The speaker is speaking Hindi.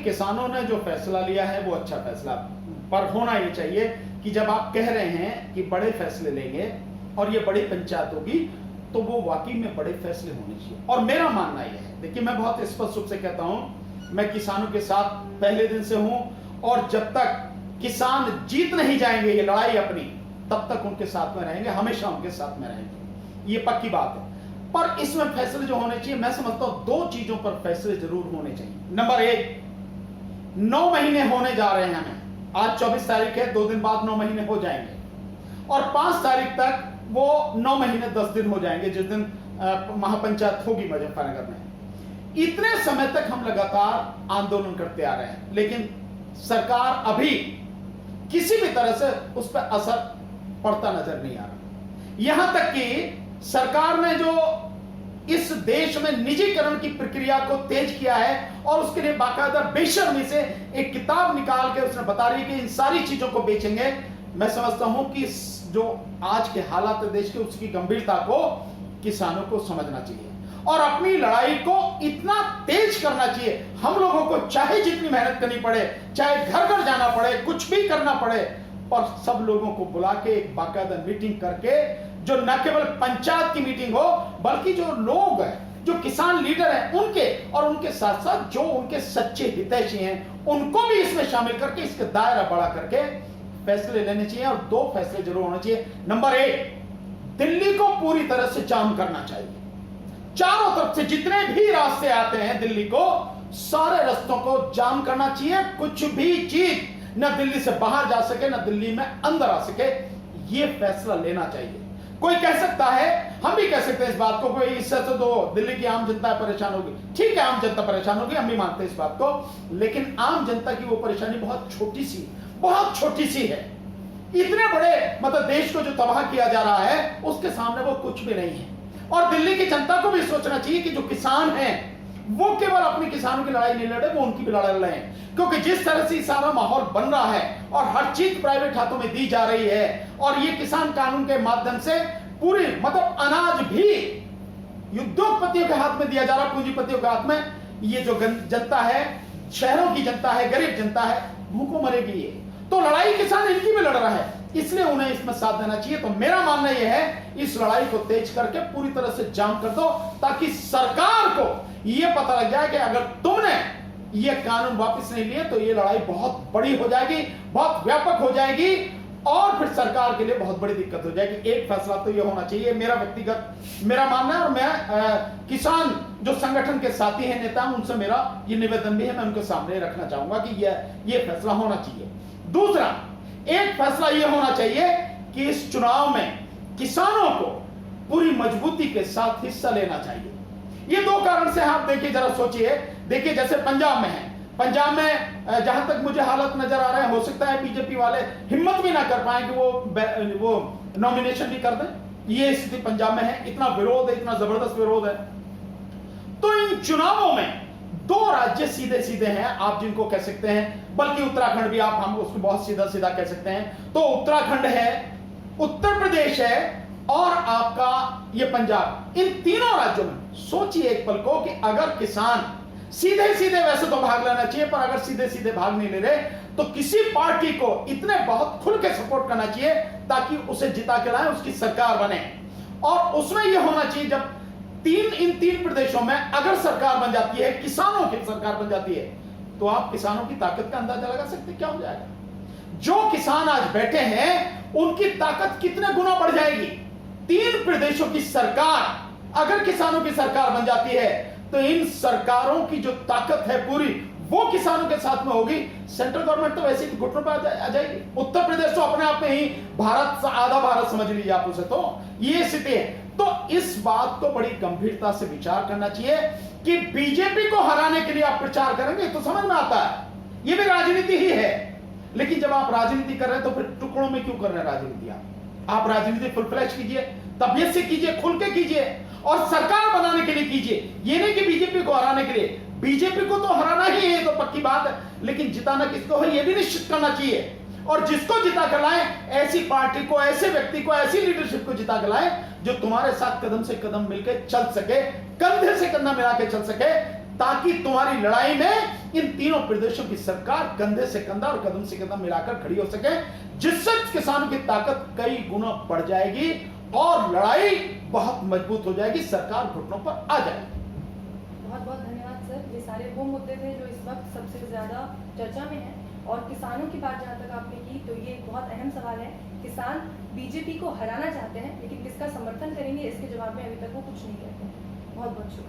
किसानों ने जो फैसला लिया है वो अच्छा फैसला, पर होना ये चाहिए कि जब आप कह रहे हैं कि बड़े फैसले लेंगे और ये बड़ी पंचायत होगी, तो वो वाकई में बड़े फैसले होने चाहिए। और मेरा मानना यह है, देखिए मैं बहुत स्पष्ट रूप से कहता हूं, मैं किसानों के साथ पहले दिन से हूं, और जब तक किसान जीत नहीं जाएंगे ये लड़ाई अपनी, तब तक उनके साथ में रहेंगे, हमेशा उनके साथ में रहेंगे, ये पक्की बात है। पर इसमें फैसले जो होने चाहिए, मैं समझता हूं दो चीजों पर फैसले जरूर होने चाहिए। नंबर एक, 9 महीने होने जा रहे हैं हमें, आज 24 तारीख है, 2 दिन बाद 9 महीने हो जाएंगे, और 5 तारीख तक वो 9 महीने 10 दिन हो जाएंगे, जिस दिन महापंचायत होगी मुजफ्फरनगर में। इतने समय तक हम लगातार आंदोलन करते आ रहे हैं, लेकिन सरकार अभी किसी भी तरह से उस पर असर पड़ता नजर नहीं आ रहा। यहां तक कि सरकार ने जो इस देश में निजीकरण की प्रक्रिया को तेज किया है, और उसके लिए बाकायदा बेशर्मी से एक किताब निकाल के उसने बता रही है कि इन सारी चीजों को बेचेंगे। मैं समझता हूं कि जो आज के हालात देश के, उसकी गंभीरता को किसानों को समझना चाहिए और अपनी लड़ाई को इतना तेज करना चाहिए। हम लोगों को चाहे जितनी मेहनत करनी पड़े, चाहे घर घर जाना पड़े, कुछ भी करना पड़े, पर सब लोगों को बुला के एक बाकायदा मीटिंग करके, जो न केवल पंचायत की मीटिंग हो, बल्कि जो लोग हैं, जो किसान लीडर हैं, उनके और उनके साथ साथ जो उनके सच्चे हितैषी हैं, उनको भी इसमें शामिल करके इसका दायरा बड़ा करके फैसले लेने चाहिए। और 2 फैसले जरूर होने चाहिए। नंबर 1, दिल्ली को पूरी तरह से जाम करना चाहिए। चारों तरफ से जितने भी रास्ते आते हैं दिल्ली को, सारे रास्तों को जाम करना चाहिए। कुछ भी चीज न दिल्ली से बाहर जा सके, न दिल्ली में अंदर आ सके, ये फैसला लेना चाहिए। कोई कह सकता है, हम भी कह सकते हैं इस बात को, कोई इससे तो दिल्ली की आम जनता परेशान होगी। ठीक है, आम जनता परेशान होगी, हम भी मानते हैं इस बात को, लेकिन आम जनता की वो परेशानी बहुत छोटी सी है। इतने बड़े मतलब देश को जो तबाह किया जा रहा है, उसके सामने वो कुछ भी नहीं है। और दिल्ली की जनता को भी सोचना चाहिए कि जो किसान हैं, वो केवल अपनी किसानों की लड़ाई नहीं लड़े, वो उनकी भी लड़ाई लड़े। क्योंकि जिस तरह से सारा माहौल बन रहा है और हर चीज प्राइवेट हाथों में दी जा रही है, और ये किसान कानून के माध्यम से पूरी मतलब अनाज भी उद्योगपतियों के हाथ में दिया जा रहा है, पूंजीपतियों के हाथ में। ये जो जनता है, शहरों की जनता है, गरीब जनता है, भूखों मरेगी ये। तो लड़ाई किसान इनकी भी लड़ रहा है, इसलिए उन्हें इसमें साथ देना चाहिए। तो मेरा मानना यह है, इस लड़ाई को तेज करके पूरी तरह से जाम कर दो, ताकि सरकार को यह पता लग जाए कि अगर तुमने ये कानून वापस नहीं लिए तो ये लड़ाई बहुत बड़ी हो जाएगी, बहुत व्यापक हो जाएगी, और फिर सरकार के लिए बहुत बड़ी दिक्कत हो जाएगी। एक फैसला तो ये होना चाहिए, मेरा व्यक्तिगत मेरा मानना है, और मैं किसान जो संगठन के साथी हैं, नेता, उनसे मेरा ये निवेदन भी है, मैं उनके सामने रखना चाहूंगा कि ये फैसला होना चाहिए। दूसरा, एक फैसला यह होना चाहिए कि इस चुनाव में किसानों को पूरी मजबूती के साथ हिस्सा लेना चाहिए। ये 2 कारण से आप देखिए, जरा सोचिए। देखिए, जैसे पंजाब में है, पंजाब में जहां तक मुझे हालत नजर आ रहा है, हो सकता है बीजेपी वाले हिम्मत भी ना कर पाए कि वो नॉमिनेशन भी कर दें। ये स्थिति पंजाब में है, इतना विरोध है, इतना जबरदस्त विरोध है। तो इन चुनावों में 2 राज्य सीधे सीधे हैं, आप जिनको कह सकते हैं, बल्कि उत्तराखंड भी आप हम उसको बहुत सीधा सीधा कह सकते हैं। तो उत्तराखंड है, उत्तर प्रदेश है, और आपका ये पंजाब। इन तीनों राज्यों में सोचिए एक पल को कि अगर किसान सीधे सीधे, वैसे तो भाग लेना चाहिए, पर अगर सीधे सीधे भाग नहीं ले रहे, तो किसी पार्टी को इतने बहुत खुल के सपोर्ट करना चाहिए ताकि उसे जिता के लाए, उसकी सरकार बने। और उसमें यह होना चाहिए, जब इन 3 प्रदेशों में अगर सरकार बन जाती है, किसानों की सरकार बन जाती है, तो आप किसानों की ताकत का अंदाजा लगा सकते हैं क्या हो जाएगा। जो किसान आज बैठे हैं, उनकी ताकत कितने गुना बढ़ जाएगी। 3 प्रदेशों की सरकार अगर किसानों की सरकार बन जाती है, तो इन सरकारों की जो ताकत है पूरी, वो किसानों के साथ में होगी। सेंट्रल गवर्नमेंट तो वैसे ही घुटनों पर आ जाएगी। उत्तर प्रदेश तो अपने आप में ही भारत, आधा भारत समझ लीजिए आप उसे, तो ये स्थिति है। तो इस बात को बड़ी गंभीरता से विचार करना चाहिए कि बीजेपी को हराने के लिए आप प्रचार करेंगे तो समझ में आता है, ये भी राजनीति ही है। लेकिन जब आप राजनीति कर रहे हैं, तो फिर टुकड़ों में क्यों कर रहे हैं राजनीति? आप राजनीति फुल फ्लैश कीजिए, तबियत से कीजिए, खुल के कीजिए, और सरकार बनाने के लिए कीजिए। ये नहीं कि बीजेपी को हराने के लिए। बीजेपी को तो हराना ही है, तो पक्की बात है, लेकिन जिताना किसको है ये भी निश्चित करना चाहिए। और जिसको जिता कर लाए, ऐसी पार्टी को, ऐसे व्यक्ति को, ऐसी लीडरशिप को जिता कर लाए जो तुम्हारे साथ कदम से कदम मिलकर चल सके, कंधे से कंधा मिला के चल सके, ताकि तुम्हारी लड़ाई में इन तीनों प्रदेशों की सरकार कंधे से कंधा और कदम से कदम मिलाकर खड़ी हो सके, जिससे किसानों की ताकत कई गुना बढ़ जाएगी और लड़ाई बहुत मजबूत हो जाएगी, सरकार घुटनों पर आ जाएगी। बहुत बहुत धन्यवाद सर। ये सारे वो मुद्दे थे जो इस वक्त सबसे ज्यादा चर्चा में हैं। और किसानों की बात जहाँ तक आपने की, तो ये एक बहुत अहम सवाल है। किसान बीजेपी को हराना चाहते हैं, लेकिन किसका समर्थन करेंगे इसके जवाब में अभी तक वो कुछ नहीं कहते हैं। बहुत बहुत शुक्रिया।